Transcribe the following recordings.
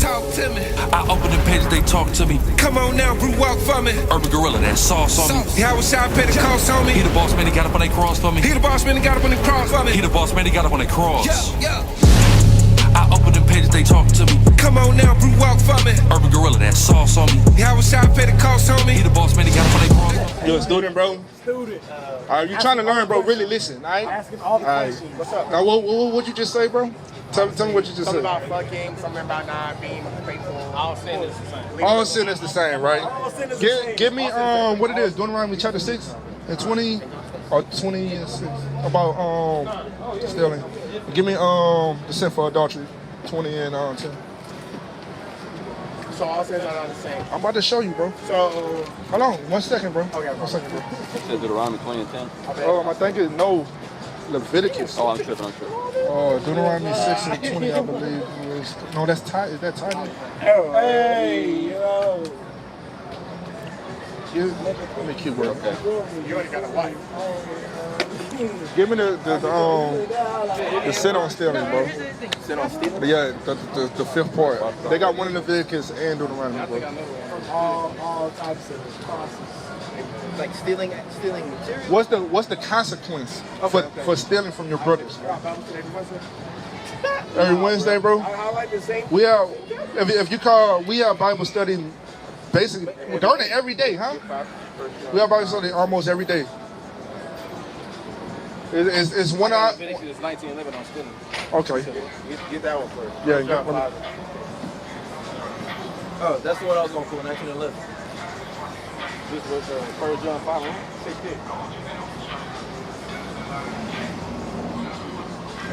talk to me. I open the pages, they talk to me. Come on now, brew walk for me. Urban Gorilla, that sauce on me. Yeah, I wish I paid the cost on me. He the boss man, he got up on that cross for me. He the boss man, he got up on the cross for me. He the boss man, he got up on that cross. Yeah. I open the pages, they talk to me. Come on now, brew walk for me. Urban Gorilla, that sauce on me. Yeah, I wish I paid the cost on me. He the boss man, he got up on that cross. You a student, bro? Student. You trying to learn, bro? Really listen, all right? Asking all the questions. What's up? Now, what you just say, bro? Tell me what you just Something said. about fucking, something about not being faithful. All sin is the same. All sin is the same, right? All sin is the same. Give me what it is. Deuteronomy chapter 6 and 20 or 20 and 6 about stealing. Give me the sin for adultery 20 and 10. So all sins are not the same. I'm about to show you, bro. So Hold on, 1 second, bro. Okay, 1 second, bro. Said Deuteronomy 20 and 10. I think it's no Leviticus. Oh, I'm tripping. Deuteronomy 6 and 20, I believe. No, that's tight. Is that tight? Hey, yo. Let me keep working. you already got a wife. Give me the sin on stealing, bro. Sin on stealing? Yeah, the fifth part. They got one in Leviticus and Deuteronomy, bro. All types of process. Like stealing material? What's the consequence for stealing from your brothers? Every Wednesday, bro. I like the same. We are, if you call, we have Bible study basically, we're doing it every day, huh? We have Bible study almost every day. It's 1 hour. Leviticus 19:11 on stealing. Okay. Get that one first. Yeah, get one. Oh, that's the one I was going to pull, 19:11. This was 1 John 5, right? 16.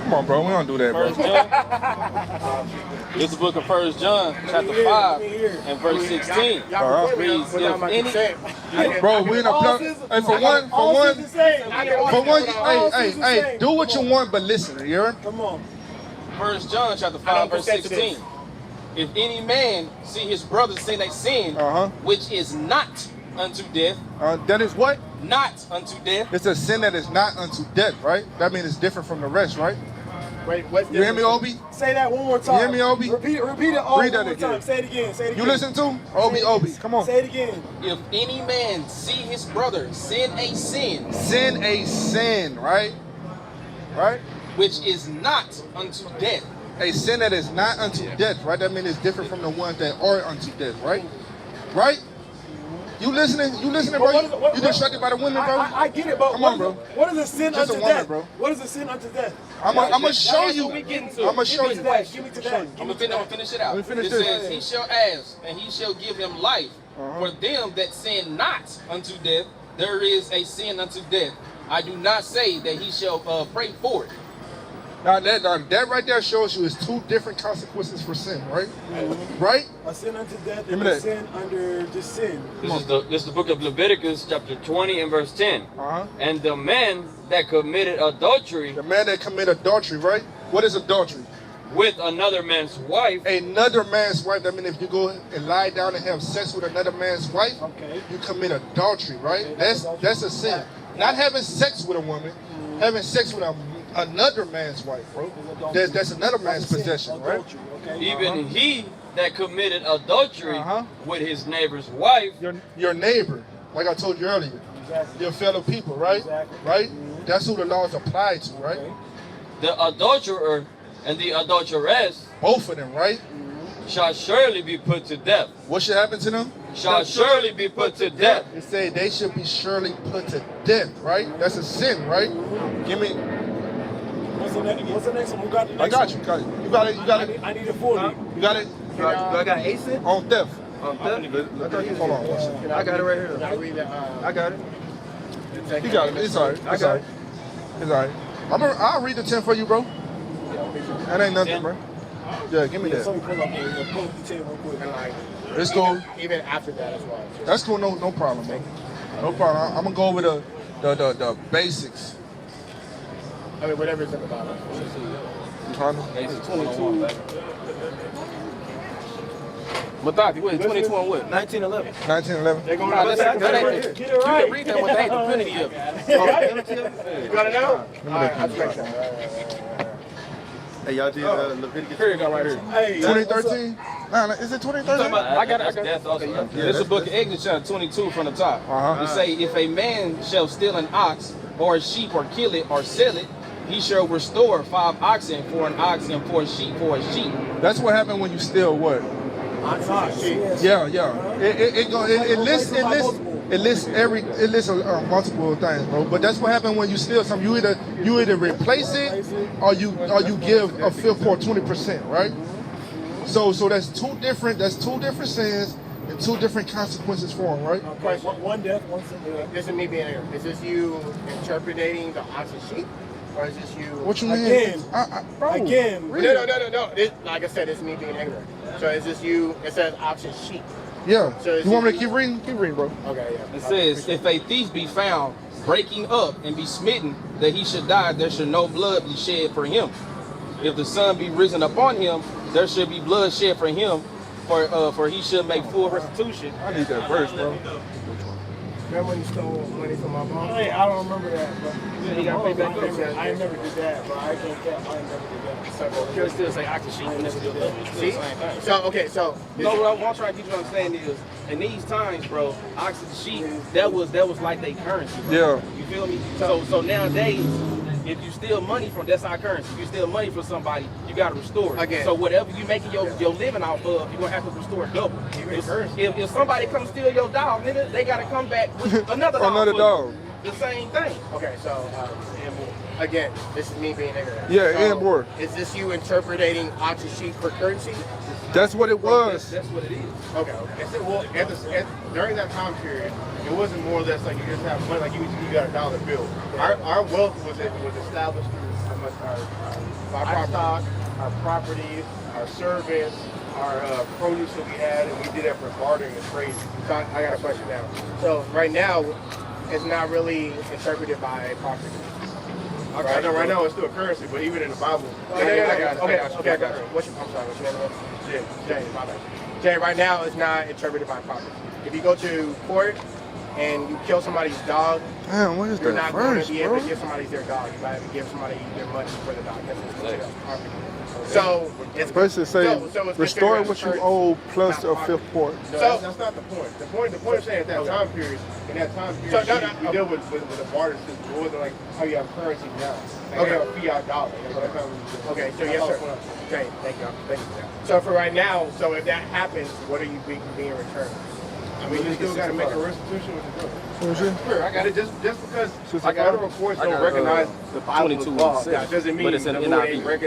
Come on, bro. We don't do that, bro. This is the book of 1 John, chapter 5, and verse 16. Reads, if any... Bro, we in a hey, for one, hey, do what you want, but listen, you hear? Come on. 1 John, chapter 5, verse 16. If any man see his brother sin a sin, which is not unto death. That is what? Not unto death. It's a sin that is not unto death, right? That means it's different from the rest, right? Wait, what's You hear me, Obi? Say that one more time. You hear me, Obi? Repeat it all Read that one more again. time. Say it again. Say it again. You listen to? Obi, come on. Say it again. If any man see his brother sin a sin. Sin a sin, right? Right? Which is not unto death. A sin that is not unto death, right? That means it's different from the ones that are unto death, right? Right? You listening? Bro? You distracted by the women, bro? I get it, but come on, bro. What is a sin Just unto a woman, death? bro. What is a sin unto death? I'm gonna show you. I'm I'm gonna show you. Give me to that. I'm gonna finish it out. Let me finish it this. says, he shall ask, and he shall give him life. For them that sin not unto death, there is a sin unto death. I do not say that he shall pray for it. Now that right there shows you it's two different consequences for sin, right? Right? A sin unto death Give and me a that. sin under just sin. This is the book of Leviticus, chapter 20 and verse 10. And the man that committed adultery, The man that committed adultery, right? What is adultery? with another man's wife, Another man's wife. That means if you go and lie down and have sex with another man's wife, you commit adultery, right? That's a sin. Not having sex with a woman, having sex with another man's wife, bro. That's another man's possession, right? even he that committed adultery with his neighbor's wife, Your neighbor, like I told you earlier, your fellow people, right? Right? That's who the laws apply to, right? the adulterer and the adulteress Both of them, right? shall surely be put to death. What should happen to them? Shall surely be put to death. It say they should be surely put to death, right? That's a sin, right? Give me. What's the next one? Who got the next one? I got you. You got it. I need it for me. You got it. Do I got a sin? On theft. On theft? Hold on. 1 second. I got it right here. I got it. You got it. It's alright. It's alright. It's alright. I'll read the 10 for you, bro. That ain't nothing, bro. Yeah, give me that. Pull up the 10 real quick. It's cool. Even after that as well. That's cool. No problem, bro. No problem. I'm gonna go over the basics. I mean, whatever it's in the Bible. You trying to? Matati, what is 2021 what? 1911. 1911. They're going Nah, to that's not Get it You right. can read that one. They ain't the penalty of it. You got it now? Hey, y'all did Leviticus. Here you go, right here. Hey, 2013? Nah, is it 2013? I got it. Death also. Yeah, This is the book of Exodus, chapter 22 from the top. It say, if a man shall steal an ox or a sheep or kill it or sell it, he shall restore 5 oxen for an ox and 4 sheep for a sheep. That's what happened when you steal what? Yeah, yeah. It lists multiple things, bro. But that's what happened when you steal something. You either replace it or you give a fifth or 20%, right? So that's two different sins and 2 different consequences for them, right? One death, one sin. This is me being here. Is this you interpreting the ox and sheep? Or is this you? What you mean? Again. Bro, Again. really? No. Like I said, this is me being ignorant. So is this you? It says ox and sheep. Yeah. So you want me to keep reading? Keep reading, bro. Okay, yeah. It says, if a thief be found breaking up and be smitten that he should die, there should no blood be shed for him. If the sun be risen upon him, there should be blood shed for him, for he should make full restitution. I need that verse, bro. Remember when you stole money from my mom? Hey, I don't remember that, bro. You gotta pay back up. I ain't never did that, bro. I can't cap. I ain't never did that. You'll still say ox and sheep. And still See? the same thing. So, okay, so. No, what I'm trying to get you to understand is, in these times, bro, ox and sheep, that was like their currency, bro. Yeah. You feel me? So nowadays, if you steal money from, that's our currency. If you steal money from somebody, you gotta restore it. Again. So whatever you making your living off of, you're gonna have to restore double. If somebody comes steal your dog, nigga, they gotta come back with another dog. Another dog. The same thing. Okay, so. Again, this is me being ignorant. Yeah, so, and more. Is this you interpreting ox and sheep for currency? That's what it was. That's what it is. Okay. Well, during that time period, it wasn't more or less like you just have money, like you got a dollar bill. Our wealth was established through our livestock, our property, our servants, our produce that we had, and we did that for bartering and trading. So I got a question now. So right now, it's not really interpreted by property. Okay. I know right now it's still a currency, but even in the Bible. Okay. I'm sorry. What's your name? Jay, my bad. Jay, right now it's not interpreted by property. If you go to court and you kill somebody's dog, Damn, what is you're that not going verse, to be able bro? to give somebody their dog. You might have to give somebody their money for the dog. That's considered property. So it's Basically say, it's restore considered what you currency, owe plus not a property. fifth part. No, So- that's not the point. The point I'm saying at that time period, in that time period, we deal with a barter system. It wasn't like how you have currency now. Like you have a fiat dollar. Okay, so yes, sir. Okay, thank you for that. So for right now, so if that happens, what are you being returned? I mean, you still got to make a restitution with the bill. What you? Sure, I got it. Just because I got federal courts don't recognize the Bible as 22 law, and that doesn't mean but it's in the NIV. Lord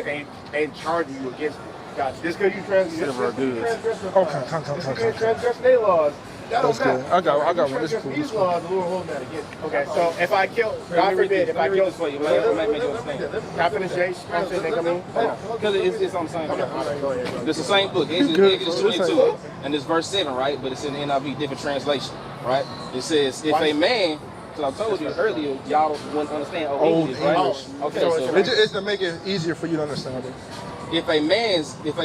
ain't charging you against it. Gotcha. Just because you transgress their laws, that That's don't matter. good. I got one. This is cool. These laws, the Lord holding that against you. Okay, so if I kill, God forbid, if I kill, for you, make you understand. can I finish Jay? Because it's on the same book. Go ahead. It's the same book. Exodus 22, and it's verse 7, right? But it's in the NIV, different translation, right? It says, if a man, because I told you earlier, y'all wouldn't understand old English, right? English. Okay, So so It's to make it easier for you to understand it. if a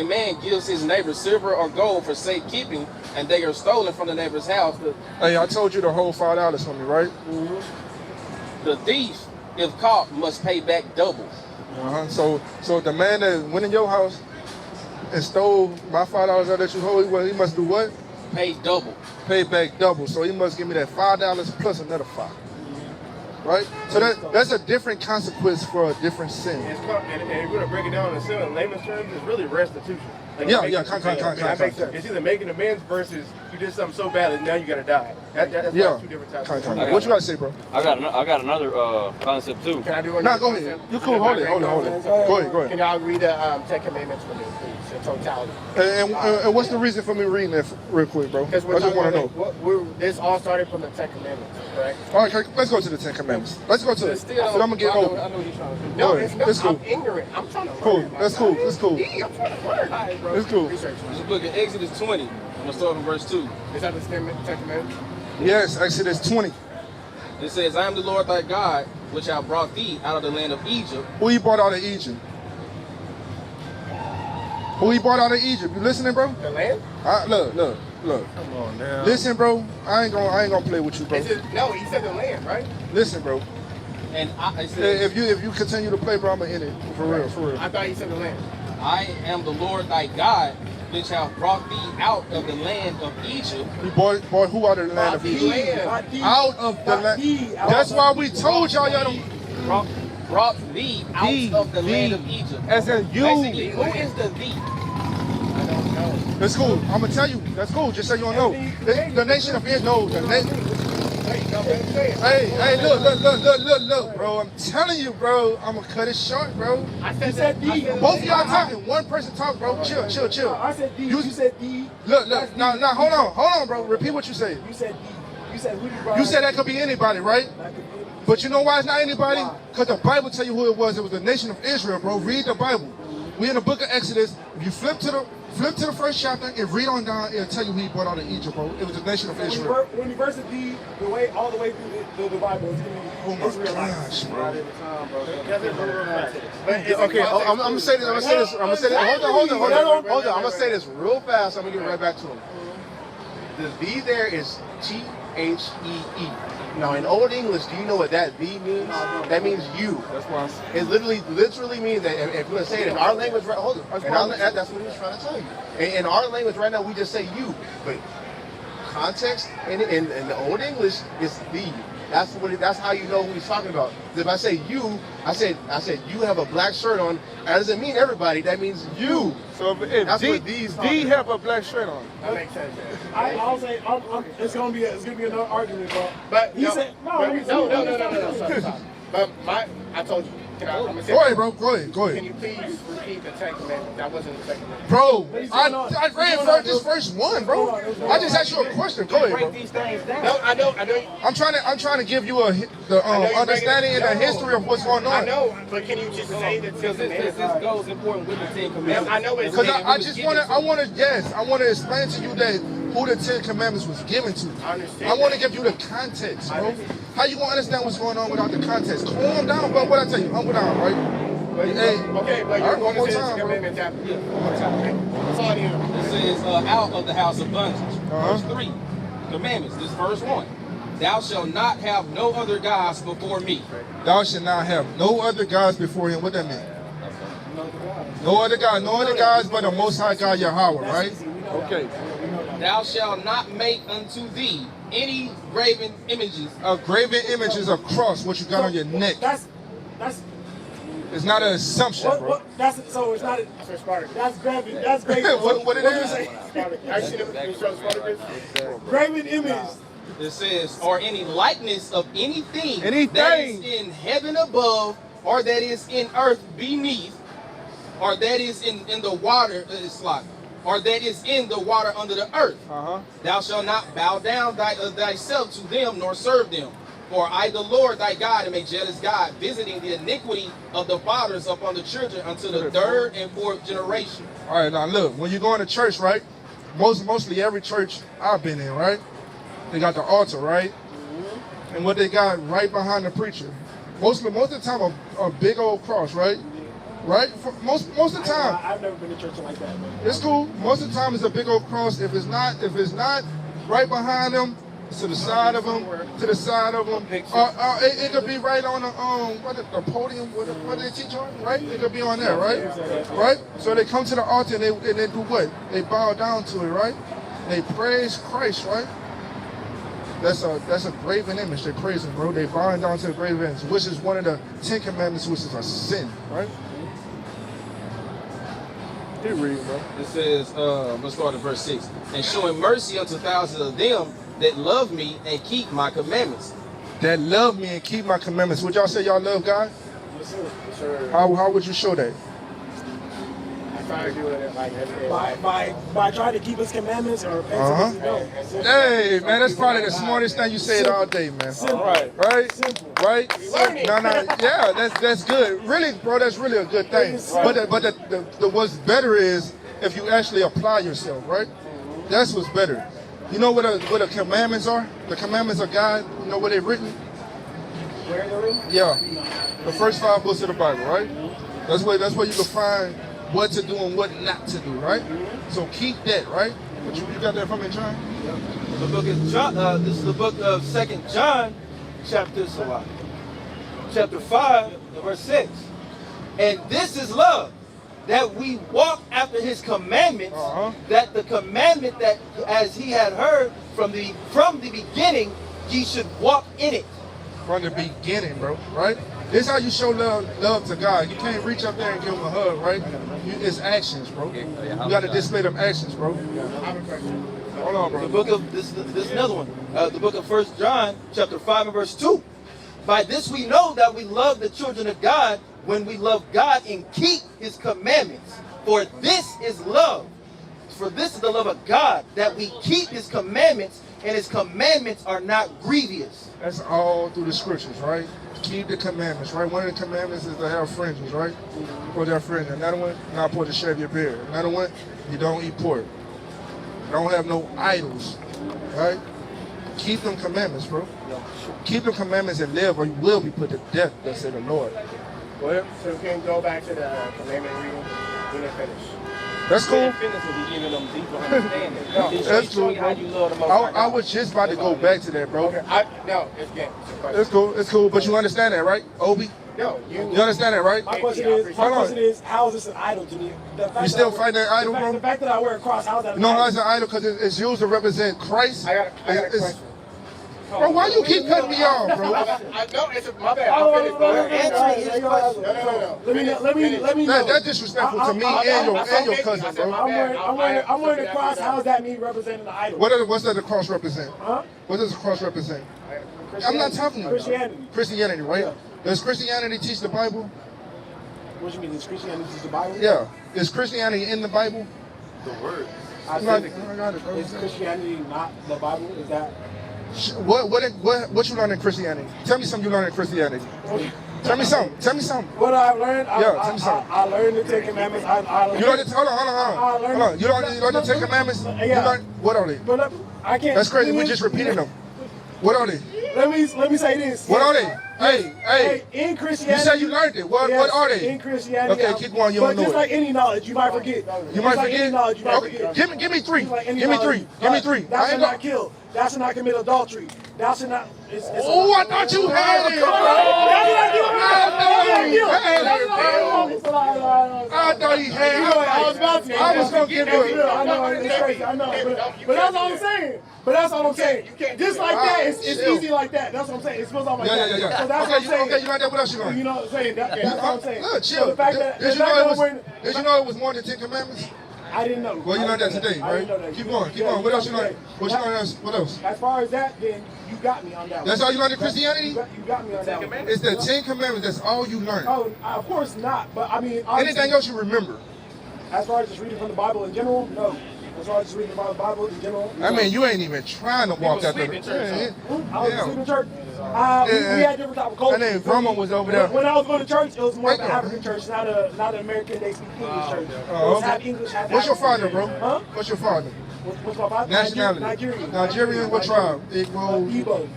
man gives his neighbor silver or gold for safekeeping, and they are stolen from the neighbor's house, Hey, I told you to hold $5 from me, right? the thief, if caught, must pay back double. So the man that went in your house and stole my $5 that you hold, well, he must do what? Pay double. Pay back double. So he must give me that $5 plus another $5. Right? So that's a different consequence for a different sin. And if we're going to break it down in layman's terms, it's really restitution. Like Yeah, making- that makes sense. It's either making amends versus you did something so bad that now you got to die. That's Yeah. two different types of What you got to say, bro? I got another concept too. Can I do Nah, go ahead. You cool. Hold it. Go ahead. Can y'all read the 10 Commandments for me, please, in totality? And what's the reason for me reading that real quick, bro? I Because just want to know. This all started from the 10 Commandments, correct? All right, let's go to the 10 Commandments. Let's go to it. So I'm going to get I over. know what you're trying to do. No, Go ahead. it's not. It's cool. I'm ignorant. I'm trying to Cool. learn. That's cool. That's cool. I'm trying to learn. It's cool. Research. This is book of Exodus 20. I'm going to start from verse 2. Is that the 10 Commandments? Yes, Exodus 20. It says, I am the Lord thy God, which have brought thee out of the land of Egypt. Who he brought out of Egypt? Who he brought out of Egypt? You listening, bro? The land? Look. Come on now. Listen, bro. I ain't gonna play with you, bro. No, he said the land, right? Listen, bro. And it says, If you continue to play, bro, I'm gonna end it for real, for real. I thought you said the land. I am the Lord thy God, which have brought thee out of the land of Egypt. He brought who out of the land of Egypt? Out of the land. That's why we told y'all don't. Brought thee out of the land of Egypt. As in you. Basically, who is the thee? I don't know. That's cool. I'm gonna tell you. That's cool. Just so you don't know. The nation of Israel. Hey, look, bro. I'm telling you, bro. I'm gonna cut it short, bro. I said D. Both of y'all talking. One person talk, bro. Chill. I said D. You said D. Look. Now, hold on, bro. Repeat what you said. You said D. You said who you brought? You said that could be anybody, right? But you know why it's not anybody? Because the Bible tell you who it was. It was the nation of Israel, bro. Read the Bible. We in the book of Exodus. If you flip to the first chapter and read on down, it'll tell you who he brought out of Egypt, bro. It was the nation of Israel. When you verse D, all the way through the Bible is oh my gosh, bro. Okay, I'm gonna say this. Hold on. I'm gonna say this real fast. I'm gonna get right back to him. The V there is THEE. Now in Old English, do you know what that V means? That means you. That's why it literally means that. If you're gonna say it in our language, right? Hold on. That's what he was trying to tell you. In our language right now, we just say you, but context in the Old English is thee. That's how you know who he's talking about. If I say you, I said you have a black shirt on. That doesn't mean everybody. That means you. So if D have a black shirt on. That makes sense. I'll say it's gonna be another argument, bro. But he said no. But I told you. I'm gonna say Go ahead, bro. Go ahead. Can you please repeat the Ten Commandments? That wasn't the second commandment. Bro, I read this first one, bro. I just asked you a question. Go ahead, bro. Break these things down. No, I know. I'm trying to give you the understanding and the history of what's going on. I know, but can you just say the Ten Commandments? This goes important with the Ten Commandments. I know it's because I want to explain to you that who the Ten Commandments was given to. I understand. I want to give you the context, bro. How you gonna understand what's going on without the context? Calm down, bro. What I tell you, humble down, right? Okay, but you're going to say the Ten Commandments after. One time. That's all I need. It says, out of the house of bondage. Verse 3. Commandments. This verse 1. Thou shalt not have no other gods before me. Thou shalt not have no other gods before him. What that mean? No other gods but the Most High God Yahweh, right? Okay. Thou shalt not make unto thee any graven images. A graven image is a cross, what you got on your neck. That's it's not an assumption, bro. It's not. That's graven. That's graven. what it is? Graven image. It says, or any likeness of anything that is in heaven above, or that is in earth beneath, or that is in the water, or that is in the water under the earth. Thou shalt not bow down thyself to them, nor serve them. For I, the Lord thy God, am a jealous God, visiting the iniquity of the fathers upon the children unto the third and fourth generation. All right, now look, when you go into church, right? Mostly every church I've been in, right? They got the altar, right? And what they got right behind the preacher. Most of the time, a big old cross, right? Right? Most of the time. I've never been to church like that, man. It's cool. Most of the time, it's a big old cross. If it's not right behind them, to the side of them, it could be right on the podium. What do they teach on? Right? It could be on there, right? Right? So they come to the altar and they do what? They bow down to it, right? They praise Christ, right? That's a graven image. They praise him, bro. They bow down to the graven image, which is one of the 10 Commandments, which is a sin, right? You read, bro. It says, let's start at verse 6. And showing mercy unto thousands of them that love me and keep my commandments. That love me and keep my commandments. Would y'all say y'all love God? Yes, sir. Yes, sir. How would you show that? I try to do it like every day. By trying to keep his commandments or Hey, man, that's probably the smartest thing you say all day, man. Simple. Right? Simple. Right? Yeah, that's good. Really, bro, that's really a good thing. But the what's better is if you actually apply yourself, right? That's what's better. You know what the commandments are? The commandments of God, you know where they're written? Where they're written? Yeah. The first 5 books of the Bible, right? That's where you can find what to do and what not to do, right? So keep that, right? What you got that from me, John? The book of John, this is the book of 2 John, chapter chapter 5, verse 6. And this is love, that we walk after his commandments, that the commandment that as he had heard from the beginning, ye should walk in it. From the beginning, bro, right? This is how you show love to God. You can't reach up there and give him a hug, right? It's actions, bro. You got to display them actions, bro. Hold on, bro. The book of this another one. The book of 1 John, chapter 5 and verse 2. By this we know that we love the children of God, when we love God and keep his commandments. For this is love. For this is the love of God, that we keep his commandments, and his commandments are not grievous. That's all through the scriptures, right? Keep the commandments, right? One of the commandments is to have fringes, right? For their friends. Another one, not pour to shave your beard. Another one, you don't eat pork. Don't have no idols, right? Keep them commandments, bro. Keep them commandments and live, or you will be put to death, thus said the Lord. Well, so we can go back to the commandment reading. We didn't finish. That's cool. That's cool, bro. I was just about to go back to that, bro. Okay, no, it's good. It's cool. It's cool. But you understand that, right, Obi? No, you understand that, right? My question is, how is this an idol to me? You still fighting that idol, bro? The fact that I wear a cross, how is that? No, how is an idol? Because it's used to represent Christ. I got a question. Bro, why you keep cutting me off, bro? No, it's my bad. I'll finish, brother. No. Let me know. That's disrespectful to me and your cousin, bro. I'm wearing a cross. How does that mean representing the idol? What does the cross represent? Huh? What does the cross represent? I'm not talking about Christianity. Christianity, right? Yeah. Does Christianity teach the Bible? What do you mean? Does Christianity teach the Bible? Yeah. Is Christianity in the Bible? The word. I got it, bro. Is Christianity not the Bible? Is that? What you learned in Christianity? Tell me something you learned in Christianity. Tell me something. Tell me something. What I've learned? Tell me something. I learned the Ten Commandments. You learned hold on. You learned the Ten Commandments? Yeah. What are they? But I can't. That's crazy. We just repeating them. What are they? Let me say this. What are they? Hey. In Christianity. You said you learned it. What are they? In Christianity. Okay, keep going. You don't know just it. like any knowledge, you might forget. You might forget? Any knowledge, you might forget. Give me three. Give me three. Give me three. Thou shalt not kill. Thou shalt not commit adultery. Thou shalt not. Oh, I thought you had it. I thought he had it. I was going to give you it. I know, it's crazy. I know. But that's all I'm saying. Just like that, it's easy like that. That's what I'm saying. It's supposed to be like that. Yeah. So that's what I'm saying. Okay, you learned that. What else you learned? You know what I'm saying? That's what I'm saying. Look, So chill. the fact that, Did you know it was more than 10 Commandments? I didn't know. Well, you learned that today, right? Keep going. What else you learned? What else? As far as that, then you got me on that one. That's all you learned in Christianity? You got me on that one. It's the 10 Commandments. That's all you learned. Oh, of course not. But I mean, anything else you remember? As far as just reading from the Bible in general, no. As far as just reading the Bible in general, I mean, you ain't even trying to walk that. I was asleep in church. We had different type of culture. And then Grandma was over there. When I was going to church, it was more of an African church, not an American. They speak English church. It was half English, half What's your African. father, bro? Huh? What's your father? What's my father? Nationality. Nigerian. Nigerian. What tribe? Igbo. Igbo.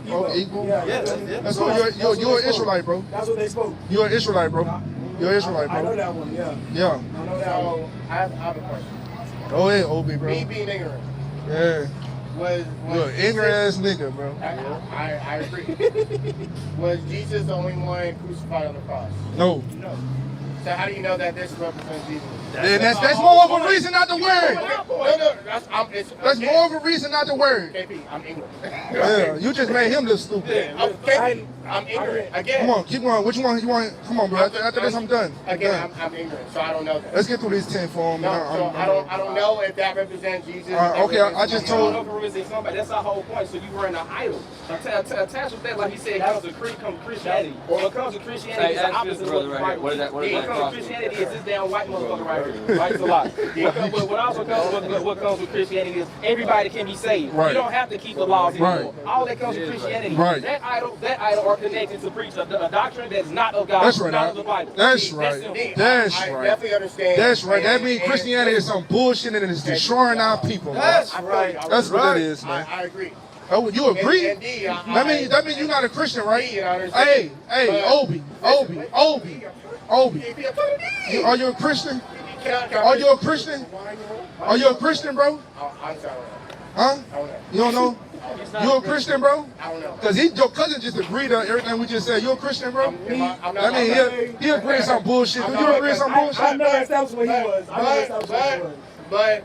Yeah. That's cool. You're an Israelite, bro. That's what they spoke. You're an Israelite, bro. You're an Israelite, bro. I know that one. Yeah. Yeah. I know that one. I have a question. Go ahead, Obi, bro. Me being ignorant. Yeah. Was you're an ignorant ass nigga, bro. I agree. Was Jesus the only one crucified on the cross? No. So how do you know that this represents Jesus? That's more of a reason not to wear it. No, that's more of a reason not to wear it. KP, I'm ignorant. Yeah, you just made him look stupid. KP, I'm ignorant. Again. Come on, keep going. Which one you want? Come on, bro. After this, I'm done. Again, I'm ignorant, so I don't know that. Let's get through these 10 for him. No, I don't know if that represents Jesus. Okay, I just told. That's our whole point. So you were an idol. Attached with that, like he said, he comes to Christianity. When it comes to Christianity, it's the opposite of what the Bible. When it comes to Christianity, it's this damn white motherfucker right here. Right? It's a lot. But what also comes with Christianity is everybody can be saved. Right. You don't have to keep the laws anymore. Right. All that comes with Christianity. Right. That idol are connected to preach a doctrine that's not of God. That's right. Not of the Bible. That's right. That's I right. definitely understand. That's right. That means Christianity is some bullshit and it's destroying our people. That's right. That's what that is, man. I agree. Oh, you agree? Indeed, that means you're not a Christian, right? Hey, Obi. Are you a Christian? Are you a Christian? Are you a Christian, bro? I'm sorry. Huh? You don't know? You a Christian, bro? I don't know. Because your cousin just agreed on everything we just said. You a Christian, bro? I mean, he agreed some bullshit. Do you agree some bullshit? I know that's what he was. I know that's what he was. But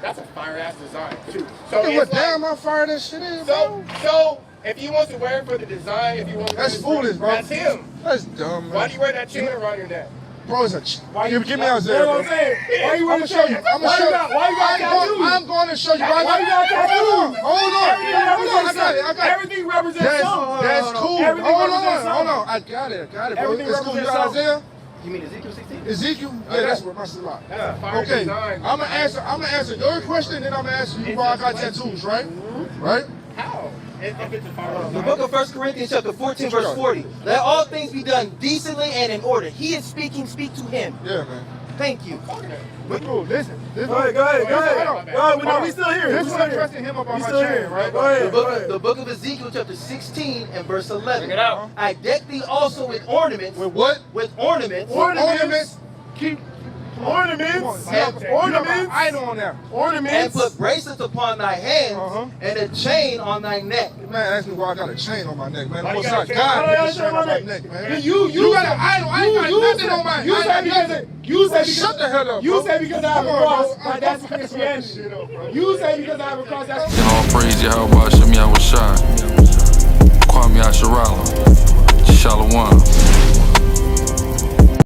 that's a fire ass design too. So Look at what it's like, damn how fire that shit is, bro. so if he wants to wear it for the design, if you want to That's foolish, bro. That's him. That's dumb, man. Why do you wear that chain around your neck? Bro, it's a give me out You there, know bro. what I'm saying? Why you I'm wearing gonna show you. I'm gonna show you. Why you got tattoos? I'm going to show you. Why you got tattoos? Hold on. I got it. Everything represents something. That's cool. Everything Hold represents on. something. I got it, bro. Everything It's cool. You represents got something. Isaiah? You mean Ezekiel 16? Ezekiel? Yeah, that's where my slot. That's a fire Okay, design. I'm gonna answer your question, then I'm gonna answer you why I got tattoos, right? Right? How? If it's a fire The book of 1 Corinthians chapter 14 verse 40. Let all things be done decently and in order. He is speaking, speak to him. Yeah, man. Thank you. But bro, listen. Go ahead. We still here. This is what I'm trusting him about my chain, right? Go ahead. The book of Ezekiel chapter 16 and verse 11. Check it out. I deck thee also with ornaments. With what? With ornaments. Ornaments. Keep Ornaments. ornaments. Idol on there. And Ornaments. put bracelets upon thy hands and a chain on thy neck. Man, ask me why I got a chain on my neck, man. Why you What's got up? a chain? God, Why you got got a a chain chain on on my my neck, man. You got an idol. I ain't got nothing on my You say because Shut the hell up, you bro. say because I have a Come on, cross, bro. like that's Christianity. Shit up, bro. You say because I have a cross, that's And all praise Yahweh, Shem Yahweh